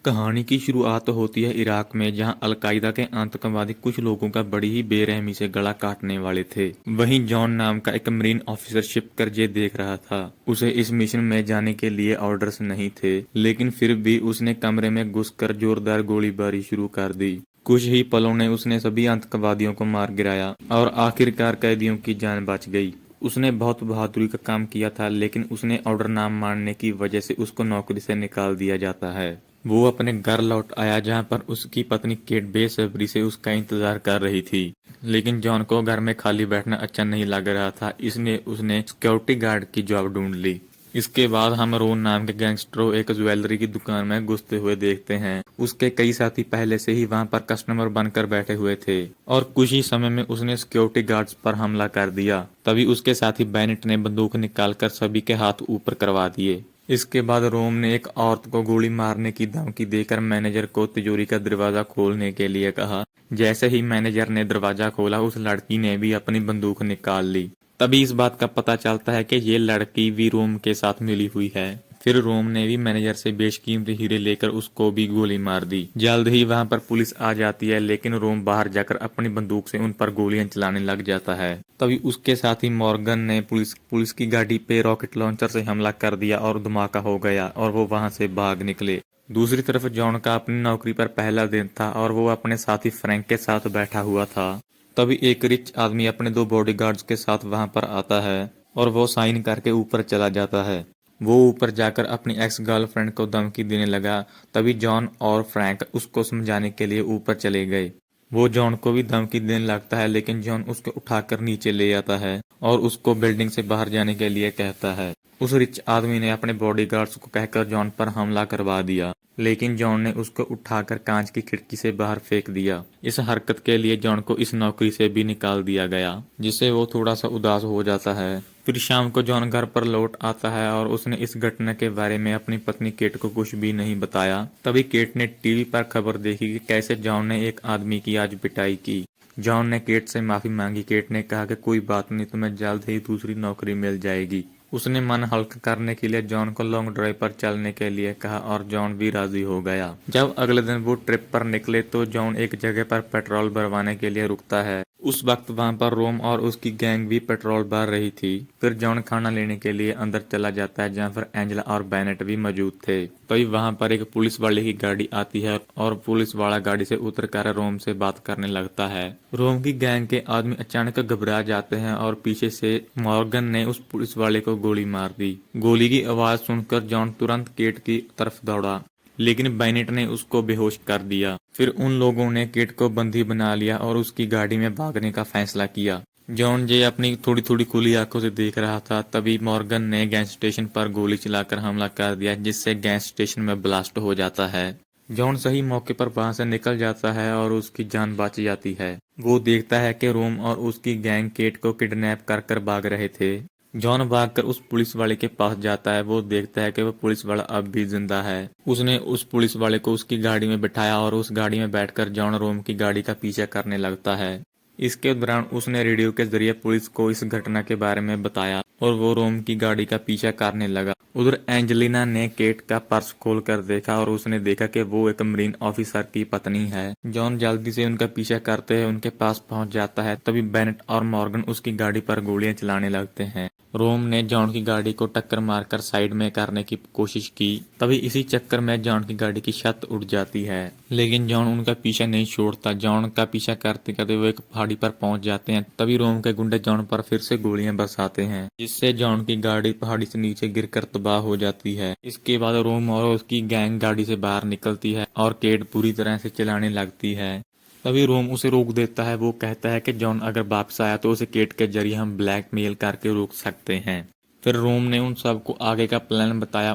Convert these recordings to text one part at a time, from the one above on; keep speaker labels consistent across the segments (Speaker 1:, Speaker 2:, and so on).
Speaker 1: कहानी की शुरुआत होती है इराक में, जहां अलकायदा के आतंकवादी कुछ लोगों का बड़ी ही बेरहमी से गला काटने वाले थे। वहीं जॉन नाम का एक मरीन ऑफिसर शिप कर्जे देख रहा था। उसे इस मिशन में जाने के लिए ऑर्डर्स नहीं थे, लेकिन फिर भी उसने कमरे में घुसकर जोरदार गोलीबारी शुरू कर दी। कुछ ही पलों में उसने सभी आतंकवादियों को मार गिराया और आखिरकार कैदियों की जान बच गई। उसने बहुत बहादुरी का काम किया था, लेकिन उसने ऑर्डर ना मानने की वजह से उसको नौकरी से निकाल दिया जाता है। वो अपने घर लौट आया, जहां पर उसकी पत्नी केट बेसब्री से उसका इंतजार कर रही थी। लेकिन जॉन को घर में खाली बैठना अच्छा नहीं लग रहा था, इसलिए उसने सिक्योरिटी गार्ड की जॉब ढूंढ ली। इसके बाद हम रोन नाम के गैंगस्टर को एक ज्वेलरी की दुकान में घुसते हुए देखते हैं। उसके कई साथी पहले से ही वहां पर कस्टमर बनकर बैठे हुए थे और कुछ ही समय में उसने सिक्योरिटी गार्ड्स पर हमला कर दिया। तभी उसके साथी बेनेट ने बंदूक निकालकर सभी के हाथ ऊपर करवा दिए। इसके बाद रोम ने एक औरत को गोली मारने की धमकी देकर मैनेजर को तिजोरी का दरवाजा खोलने के लिए कहा। जैसे ही मैनेजर ने दरवाजा खोला, उस लड़की ने भी अपनी बंदूक निकाल ली। तभी इस बात का पता चलता है कि ये लड़की भी रोम के साथ मिली हुई है। फिर रोम ने भी मैनेजर से बेशकीमती हीरे लेकर उसको भी गोली मार दी। जल्द ही वहां पर पुलिस आ जाती है, लेकिन रोम बाहर जाकर अपनी बंदूक से उन पर गोलियां चलाने लग जाता है। तभी उसके साथी मॉर्गन ने पुलिस की गाड़ी पे रॉकेट लॉन्चर से हमला कर दिया और धमाका हो गया और वो वहां से भाग निकले। दूसरी तरफ जॉन का अपनी नौकरी पर पहला दिन था और वो अपने साथी फ्रैंक के साथ बैठा हुआ था। तभी एक रिच आदमी अपने 2 बॉडीगार्ड्स के साथ वहां पर आता है और वो साइन करके ऊपर चला जाता है। वो ऊपर जाकर अपनी एक्स गर्लफ्रेंड को धमकी देने लगा। तभी जॉन और फ्रैंक उसको समझाने के लिए ऊपर चले गए। वो जॉन को भी धमकी देने लगता है, लेकिन जॉन उसको उठाकर नीचे ले आता है और उसको बिल्डिंग से बाहर जाने के लिए कहता है। उस रिच आदमी ने अपने बॉडीगार्ड्स को कहकर जॉन पर हमला करवा दिया, लेकिन जॉन ने उसको उठाकर कांच की खिड़की से बाहर फेंक दिया। इस हरकत के लिए जॉन को इस नौकरी से भी निकाल दिया गया, जिससे वो थोड़ा सा उदास हो जाता है। फिर शाम को जॉन घर पर लौट आता है और उसने इस घटना के बारे में अपनी पत्नी केट को कुछ भी नहीं बताया। तभी केट ने टीवी पर खबर देखी कि कैसे जॉन ने एक आदमी की आज पिटाई की। जॉन ने केट से माफी मांगी। केट ने कहा कि कोई बात नहीं, तुम्हें जल्द ही दूसरी नौकरी मिल जाएगी। उसने मन हल्का करने के लिए जॉन को लॉन्ग ड्राइव पर चलने के लिए कहा और जॉन भी राजी हो गया। जब अगले दिन वो ट्रिप पर निकले तो जॉन एक जगह पर पेट्रोल भरवाने के लिए रुकता है। उस वक्त वहां पर रोम और उसकी गैंग भी पेट्रोल भर रही थी। फिर जॉन खाना लेने के लिए अंदर चला जाता है, जहां पर एंजेला और बेनेट भी मौजूद थे। तभी वहां पर एक पुलिस वाले की गाड़ी आती है और पुलिस वाला गाड़ी से उतरकर रोम से बात करने लगता है। रोम की गैंग के आदमी अचानक घबरा जाते हैं और पीछे से मॉर्गन ने उस पुलिस वाले को गोली मार दी। गोली की आवाज सुनकर जॉन तुरंत केट की तरफ दौड़ा, लेकिन बेनेट ने उसको बेहोश कर दिया। फिर उन लोगों ने केट को बंदी बना लिया और उसकी गाड़ी में भागने का फैसला किया। जॉन जे अपनी थोड़ी थोड़ी खुली आंखों से देख रहा था। तभी मॉर्गन ने गैस स्टेशन पर गोली चलाकर हमला कर दिया, जिससे गैस स्टेशन में ब्लास्ट हो जाता है। जॉन सही मौके पर वहां से निकल जाता है और उसकी जान बच जाती है। वो देखता है कि रोम और उसकी गैंग केट को किडनैप कर भाग रहे थे। जॉन भागकर उस पुलिस वाले के पास जाता है। वो देखता है कि वो पुलिस वाला अब भी जिंदा है। उसने उस पुलिस वाले को उसकी गाड़ी में बिठाया और उस गाड़ी में बैठकर जॉन रोम की गाड़ी का पीछा करने लगता है। इसके दौरान उसने रेडियो के जरिए पुलिस को इस घटना के बारे में बताया और वो रोम की गाड़ी का पीछा करने लगा। उधर एंजेलिना ने केट का पर्स खोल कर देखा और उसने देखा कि वो एक मरीन ऑफिसर की पत्नी है। जॉन जल्दी से उनका पीछा करते हुए उनके पास पहुंच जाता है। तभी बेनेट और मॉर्गन उसकी गाड़ी पर गोलियां चलाने लगते हैं। रोम ने जॉन की गाड़ी को टक्कर मारकर साइड में करने की कोशिश की। तभी इसी चक्कर में जॉन की गाड़ी की छत उड़ जाती है, लेकिन जॉन उनका पीछा नहीं छोड़ता। जॉन का पीछा करते करते वो एक पहाड़ी पर पहुंच जाते हैं। तभी रोम के गुंडे जॉन पर फिर से गोलियां बरसाते हैं, जिससे जॉन की गाड़ी पहाड़ी से नीचे गिरकर तबाह हो जाती है। इसके बाद रोम और उसकी गैंग गाड़ी से बाहर निकलती है और केट पूरी तरह से चिल्लाने लगती है। तभी रोम उसे रोक देता है। वो कहता है कि जॉन अगर वापस आया तो उसे केट के जरिए हम ब्लैकमेल करके रोक सकते हैं। फिर रोम ने उन सबको आगे का प्लान बताया।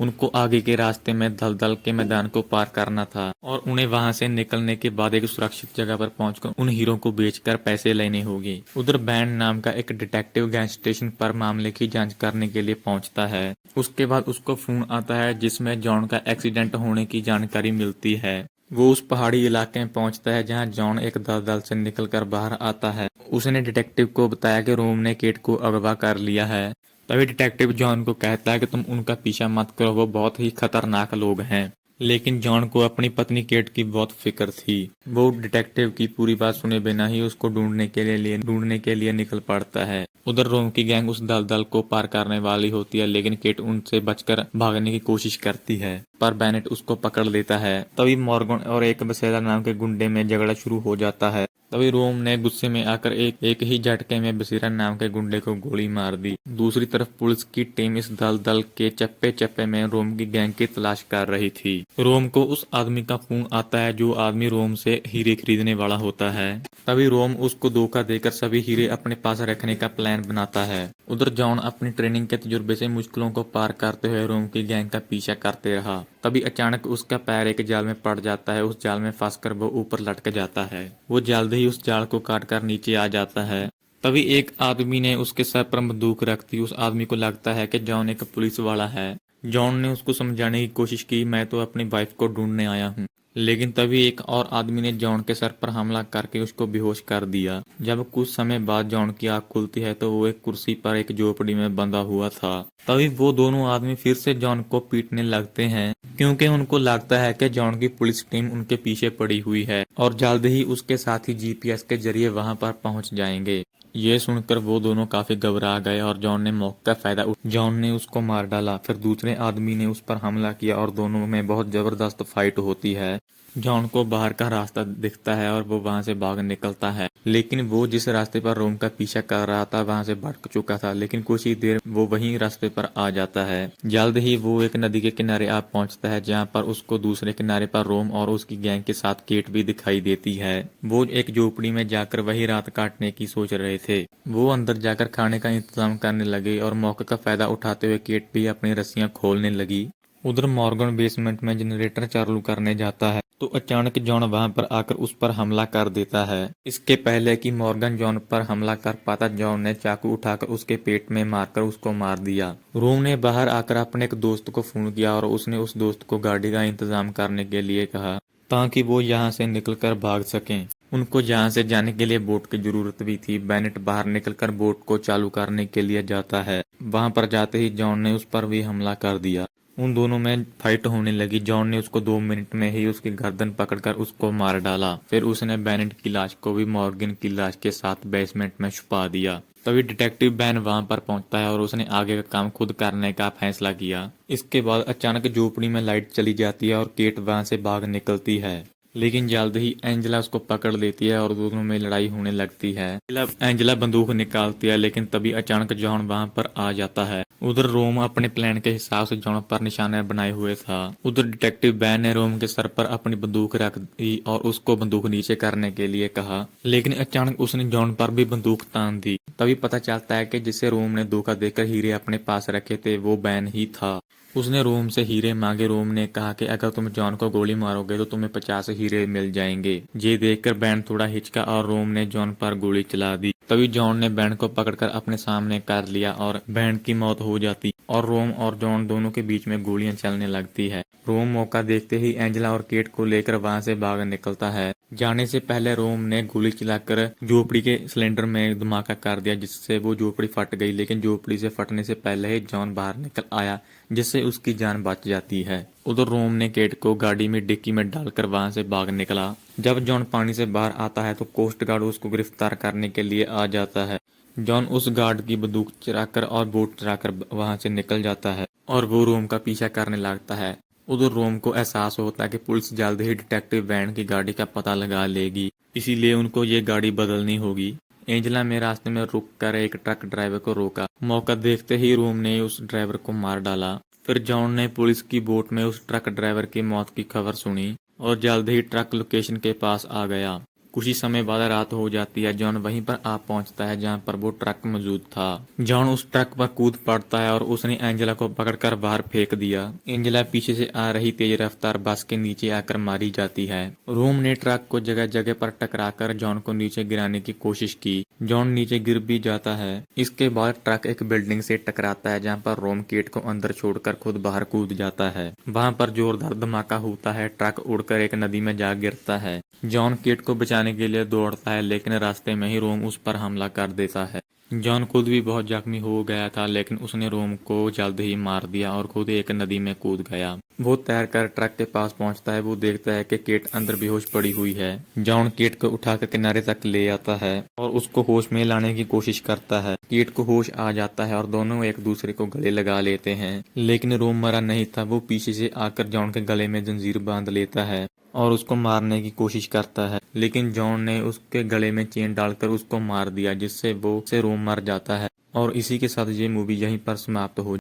Speaker 1: उनको आगे के रास्ते में दलदल के मैदान को पार करना था और उन्हें वहां से निकलने के बाद एक सुरक्षित जगह पर पहुंचकर उन हीरो को बेचकर पैसे लेने होंगे। उधर बैंड नाम का एक डिटेक्टिव गैस स्टेशन पर मामले की जांच करने के लिए पहुंचता है। उसके बाद उसको फोन आता है, जिसमें जॉन का एक्सीडेंट होने की जानकारी मिलती है। वो उस पहाड़ी इलाके में पहुंचता है, जहां जॉन एक दलदल से निकलकर बाहर आता है। उसने डिटेक्टिव को बताया कि रोम ने केट को अगवा कर लिया है। तभी डिटेक्टिव जॉन को कहता है कि तुम उनका पीछा मत करो, वो बहुत ही खतरनाक लोग हैं। लेकिन जॉन को अपनी पत्नी केट की बहुत फिक्र थी। वो डिटेक्टिव की पूरी बात सुने बिना ही उसको ढूंढने के लिए निकल पड़ता है। उधर रोम की गैंग उस दलदल को पार करने वाली होती है, लेकिन केट उनसे बचकर भागने की कोशिश करती है, पर बेनेट उसको पकड़ लेता है। तभी मॉर्गन और एक बसेरा नाम के गुंडे में झगड़ा शुरू हो जाता है। तभी रोम ने गुस्से में आकर एक ही झटके में बसीरा नाम के गुंडे को गोली मार दी। दूसरी तरफ पुलिस की टीम इस दलदल के चप्पे चप्पे में रोम की गैंग की तलाश कर रही थी। रोम को उस आदमी का फोन आता है जो आदमी रोम से हीरे खरीदने वाला होता है। तभी रोम उसको धोखा देकर सभी हीरे अपने पास रखने का प्लान बनाता है। उधर जॉन अपनी ट्रेनिंग के तजुर्बे से मुश्किलों को पार करते हुए रोम की गैंग का पीछा करते रहा। तभी अचानक उसका पैर एक जाल में पड़ जाता है। उस जाल में फंसकर वो ऊपर लटक जाता है। वो जल्द ही उस जाल को काटकर नीचे आ जाता है। तभी एक आदमी ने उसके सर पर बंदूक रख दी। उस आदमी को लगता है कि जॉन एक पुलिस वाला है। जॉन ने उसको समझाने की कोशिश की, मैं तो अपनी वाइफ को ढूंढने आया हूँ। लेकिन तभी एक और आदमी ने जॉन के सर पर हमला करके उसको बेहोश कर दिया। जब कुछ समय बाद जॉन की आंख खुलती है तो वो एक कुर्सी पर एक झोपड़ी में बंधा हुआ था। तभी वो दोनों आदमी फिर से जॉन को पीटने लगते हैं, क्योंकि उनको लगता है कि जॉन की पुलिस टीम उनके पीछे पड़ी हुई है और जल्द ही उसके साथी जीपीएस के जरिए वहां पर पहुंच जाएंगे। ये सुनकर वो दोनों काफी घबरा गए और जॉन ने मौके का फायदा जॉन ने उसको मार डाला। फिर दूसरे आदमी ने उस पर हमला किया और दोनों में बहुत जबरदस्त फाइट होती है। जॉन को बाहर का रास्ता दिखता है और वो वहां से भाग निकलता है, लेकिन वो जिस रास्ते पर रोम का पीछा कर रहा था वहां से भटक चुका था। लेकिन कुछ ही देर वो वहीं रास्ते पर आ जाता है। जल्द ही वो एक नदी के किनारे आ पहुंचता है, जहां पर उसको दूसरे किनारे पर रोम और उसकी गैंग के साथ केट भी दिखाई देती है। वो एक झोपड़ी में जाकर वही रात काटने की सोच रहे थे। वो अंदर जाकर खाने का इंतजाम करने लगे और मौके का फायदा उठाते हुए केट भी अपनी रस्सियां खोलने लगी। उधर मॉर्गन बेसमेंट में जनरेटर चालू करने जाता है तो अचानक जॉन वहां पर आकर उस पर हमला कर देता है। इसके पहले कि मॉर्गन जॉन पर हमला कर पाता, जॉन ने चाकू उठाकर उसके पेट में मारकर उसको मार दिया। रोम ने बाहर आकर अपने एक दोस्त को फोन किया और उसने उस दोस्त को गाड़ी का इंतजाम करने के लिए कहा, ताकि वो यहाँ से निकलकर भाग सकें। उनको यहाँ से जाने के लिए बोट की जरूरत भी थी। बेनेट बाहर निकलकर बोट को चालू करने के लिए जाता है। वहां पर जाते ही जॉन ने उस पर भी हमला कर दिया। उन दोनों में फाइट होने लगी। जॉन ने उसको 2 मिनट में ही उसकी गर्दन पकड़कर उसको मार डाला। फिर उसने बेनेट की लाश को भी मॉर्गन की लाश के साथ बेसमेंट में छुपा दिया। तभी डिटेक्टिव बैन वहां पर पहुंचता है और उसने आगे का काम खुद करने का फैसला किया। इसके बाद अचानक झोपड़ी में लाइट चली जाती है और केट वहां से भाग निकलती है, लेकिन जल्द ही एंजेला उसको पकड़ लेती है और दोनों में लड़ाई होने लगती है। एंजेला बंदूक निकालती है, लेकिन तभी अचानक जॉन वहां पर आ जाता है। उधर रोम अपने प्लान के हिसाब से जॉन पर निशाने बनाए हुए था। उधर डिटेक्टिव बैन ने रोम के सर पर अपनी बंदूक रख दी और उसको बंदूक नीचे करने के लिए कहा, लेकिन अचानक उसने जॉन पर भी बंदूक तान दी। तभी पता चलता है कि जिसे रोम ने धोखा देकर हीरे अपने पास रखे थे वो बैन ही था। उसने रोम से हीरे मांगे। रोम ने कहा कि अगर तुम जॉन को गोली मारोगे तो तुम्हें 50 हीरे मिल जाएंगे। ये देखकर बैन थोड़ा हिचका और रोम ने जॉन पर गोली चला दी। तभी जॉन ने बैन को पकड़कर अपने सामने कर लिया और बैन की मौत हो जाती और रोम और जॉन दोनों के बीच में गोलियां चलने लगती है। रोम मौका देखते ही एंजेला और केट को लेकर वहां से भाग निकलता है। जाने से पहले रोम ने गोली चलाकर झोपड़ी के सिलेंडर में धमाका कर दिया, जिससे वो झोपड़ी फट गई। लेकिन झोपड़ी से फटने से पहले ही जॉन बाहर निकल आया, जिससे उसकी जान बच जाती है। उधर रोम ने केट को गाड़ी में डिक्की में डालकर वहां से भाग निकला। जब जॉन पानी से बाहर आता है तो कोस्ट गार्ड उसको गिरफ्तार करने के लिए आ जाता है। जॉन उस गार्ड की बंदूक चुराकर और बोट चुराकर वहां से निकल जाता है और वो रोम का पीछा करने लगता है। उधर रोम को एहसास होता है कि पुलिस जल्द ही डिटेक्टिव वैन की गाड़ी का पता लगा लेगी, इसीलिए उनको ये गाड़ी बदलनी होगी। एंजेला में रास्ते में रुककर एक ट्रक ड्राइवर को रोका। मौका देखते ही रोम ने उस ड्राइवर को मार डाला। फिर जॉन ने पुलिस की बोट में उस ट्रक ड्राइवर की मौत की खबर सुनी और जल्द ही ट्रक लोकेशन के पास आ गया। कुछ ही समय बाद रात हो जाती है। जॉन वहीं पर आ पहुंचता है जहां पर वो ट्रक मौजूद था। जॉन उस ट्रक पर कूद पड़ता है और उसने एंजेला को पकड़कर बाहर फेंक दिया। एंजेला पीछे से आ रही तेज रफ्तार बस के नीचे आकर मारी जाती है। रोम ने ट्रक को जगह जगह पर टकराकर जॉन को नीचे गिराने की कोशिश की। जॉन नीचे गिर भी जाता है। इसके बाद ट्रक एक बिल्डिंग से टकराता है, जहाँ पर रोम केट को अंदर छोड़कर खुद बाहर कूद जाता है। वहाँ पर जोरदार धमाका होता है। ट्रक उड़कर एक नदी में जा गिरता है। जॉन केट को बचाने बचाने के लिए दौड़ता है, लेकिन रास्ते में ही रोम उस पर हमला कर देता है। जॉन खुद भी बहुत जख्मी हो गया था, लेकिन उसने रोम को जल्द ही मार दिया और खुद एक नदी में कूद गया। वो तैरकर ट्रक के पास पहुंचता है। वो देखता है कि केट अंदर बेहोश पड़ी हुई है। जॉन केट को उठाकर किनारे तक ले आता है और उसको होश में लाने की कोशिश करता है। केट को होश आ जाता है और दोनों एक दूसरे को गले लगा लेते हैं, लेकिन रोम मरा नहीं था। वो पीछे से आकर जॉन के गले में जंजीर बांध लेता है और उसको मारने की कोशिश करता है, लेकिन जॉन ने उसके गले में चेन डालकर उसको मार दिया, जिससे रोम मर जाता है। और इसी के साथ ये मूवी यहीं पर समाप्त हो